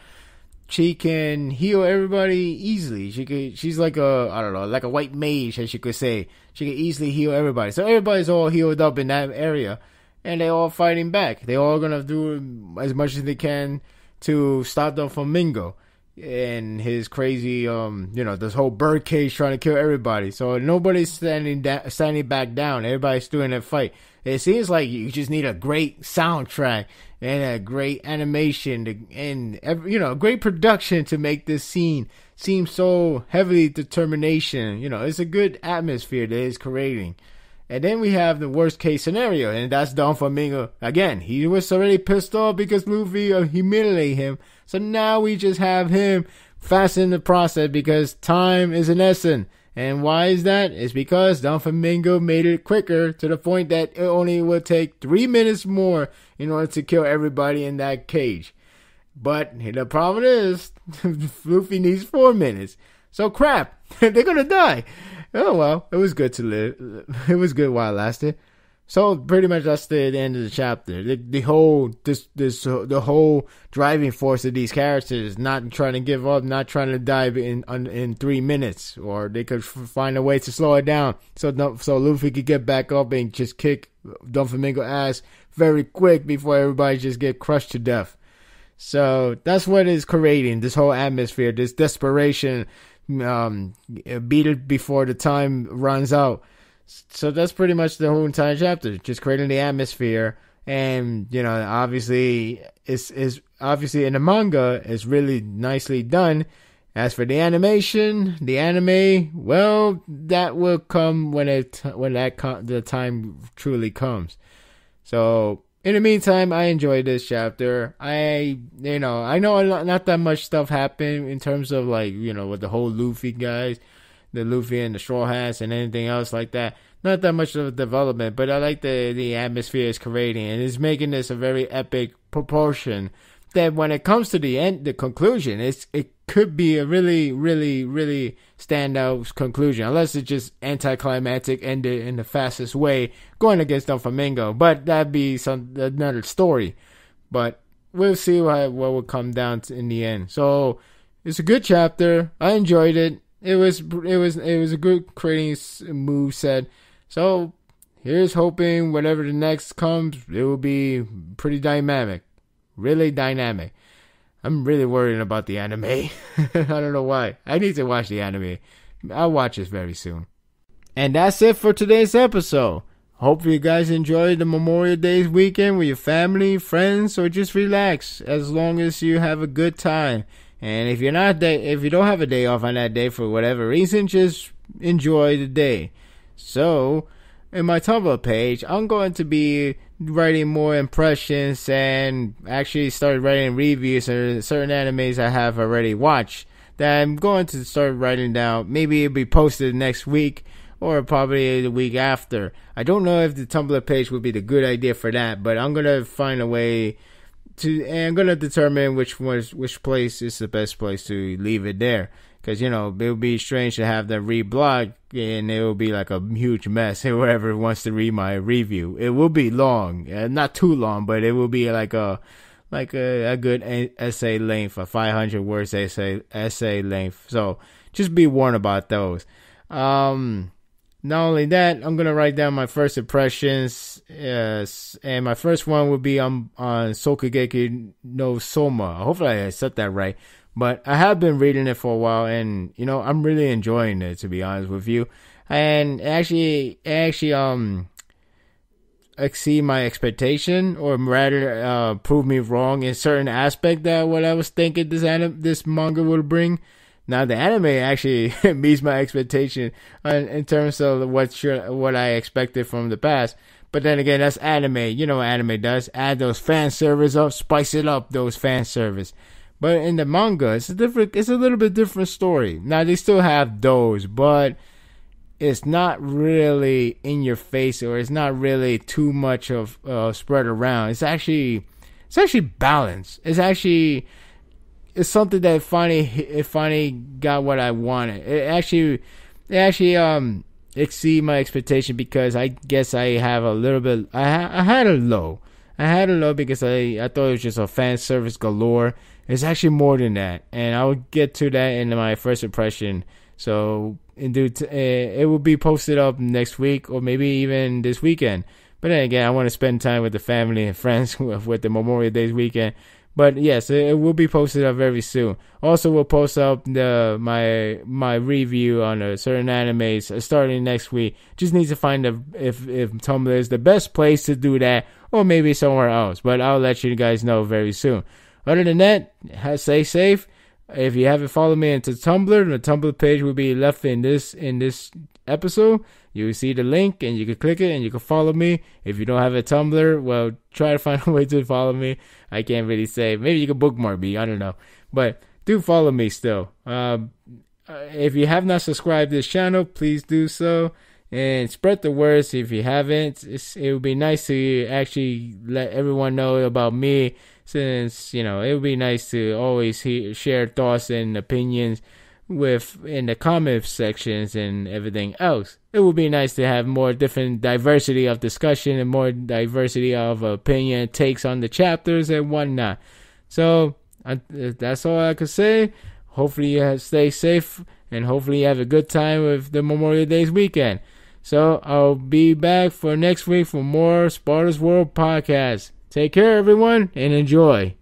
she can heal everybody easily. She's like like a white mage, as you could say. She can easily heal everybody. So everybody's all healed up in that area, and they all fighting back. They all gonna do as much as they can to stop the Flamingo and his crazy, this whole birdcage trying to kill everybody. So nobody's standing back down. Everybody's doing their fight. It seems like you just need a great soundtrack and a great animation and great production to make this scene seem so heavily determination. It's a good atmosphere that it's creating. And then we have the worst case scenario, and that's Don Flamingo. Again, he was already pissed off because Luffy humiliated him. So now we just have him fasten the process because time is an essence. And why is that? It's because Don Flamingo made it quicker to the point that it only would take 3 minutes more in order to kill everybody in that cage. But the problem is, Luffy needs 4 minutes. So crap, they're gonna die. Oh well, it was good to live. It was good while it lasted. So pretty much that's the end of the chapter. The whole driving force of these characters, not trying to give up, not trying to dive in 3 minutes, or they could find a way to slow it down so Luffy could get back up and just kick Doflamingo ass very quick before everybody just get crushed to death. So that's what is creating this whole atmosphere, this desperation. Beat it before the time runs out. So that's pretty much the whole entire chapter, just creating the atmosphere. And obviously is obviously in the manga is really nicely done. As for the animation, the anime, well, that will come when the time truly comes. So in the meantime, I enjoyed this chapter. I know not that much stuff happened in terms of with the whole Luffy guys, the Luffy and the Straw Hats and anything else like that. Not that much of a development, but I like the atmosphere it's creating, and it's making this a very epic proportion. That when it comes to the conclusion, it could be a really, really, really standout conclusion, unless it's just anticlimactic, ended in the fastest way, going against Doflamingo. But that'd be another story. But we'll see what will come down to in the end. So it's a good chapter. I enjoyed it. It was a good creating move set. So here's hoping whatever the next comes, it will be pretty dynamic. Really dynamic. I'm really worried about the anime. I don't know why. I need to watch the anime. I'll watch this very soon. And that's it for today's episode. Hope you guys enjoyed the Memorial Day weekend with your family, friends, or just relax. As long as you have a good time. And if you don't have a day off on that day for whatever reason, just enjoy the day. So, in my Tumblr page, I'm going to be writing more impressions and actually start writing reviews of certain animes I have already watched that I'm going to start writing down. Maybe it'll be posted next week or probably the week after. I don't know if the Tumblr page would be the good idea for that, but I'm going to find a way and I'm going to determine which place is the best place to leave it there. Because, it would be strange to have them reblog and it will be like a huge mess. Whoever wants to read my review, it will be long, not too long, but it will be like a good essay length, a 500 words essay length. So just be warned about those. Not only that, I'm gonna write down my first impressions. Yes, and my first one will be on Sokugeki no Soma. Hopefully I said that right. But I have been reading it for a while, and I'm really enjoying it, to be honest with you. And actually exceed my expectation, or rather, prove me wrong in certain aspect that what I was thinking this manga would bring. Now the anime actually meets my expectation in terms of what I expected from the past. But then again, that's anime. You know what anime does? Add those fan service up, spice it up, those fan service. But in the manga, it's a little bit different story. Now they still have those, but it's not really in your face, or it's not really too much of spread around. It's actually balanced. It's something that finally got what I wanted. It actually exceed my expectation, because I guess I have a little bit. I had a low. Because I thought it was just a fan service galore. It's actually more than that, and I will get to that in my first impression. So, it will be posted up next week, or maybe even this weekend. But then again, I want to spend time with the family and friends with the Memorial Day weekend. But yes, it will be posted up very soon. Also, we'll post up my review on a certain animes starting next week. Just need to find if Tumblr is the best place to do that, or maybe somewhere else. But I'll let you guys know very soon. Other than that, stay safe. If you haven't followed me into Tumblr, the Tumblr page will be left in this episode. You will see the link, and you can click it, and you can follow me. If you don't have a Tumblr, well, try to find a way to follow me. I can't really say. Maybe you can bookmark me. I don't know. But do follow me still. If you have not subscribed to this channel, please do so. And spread the words if you haven't. It would be nice to actually let everyone know about me, since, it would be nice to always share thoughts and opinions in the comments sections and everything else. It would be nice to have more different diversity of discussion and more diversity of opinion, takes on the chapters and whatnot. So that's all I could say. Hopefully you stay safe, and hopefully you have a good time with the Memorial Day weekend. So I'll be back for next week for more Sparda's World podcast. Take care, everyone, and enjoy.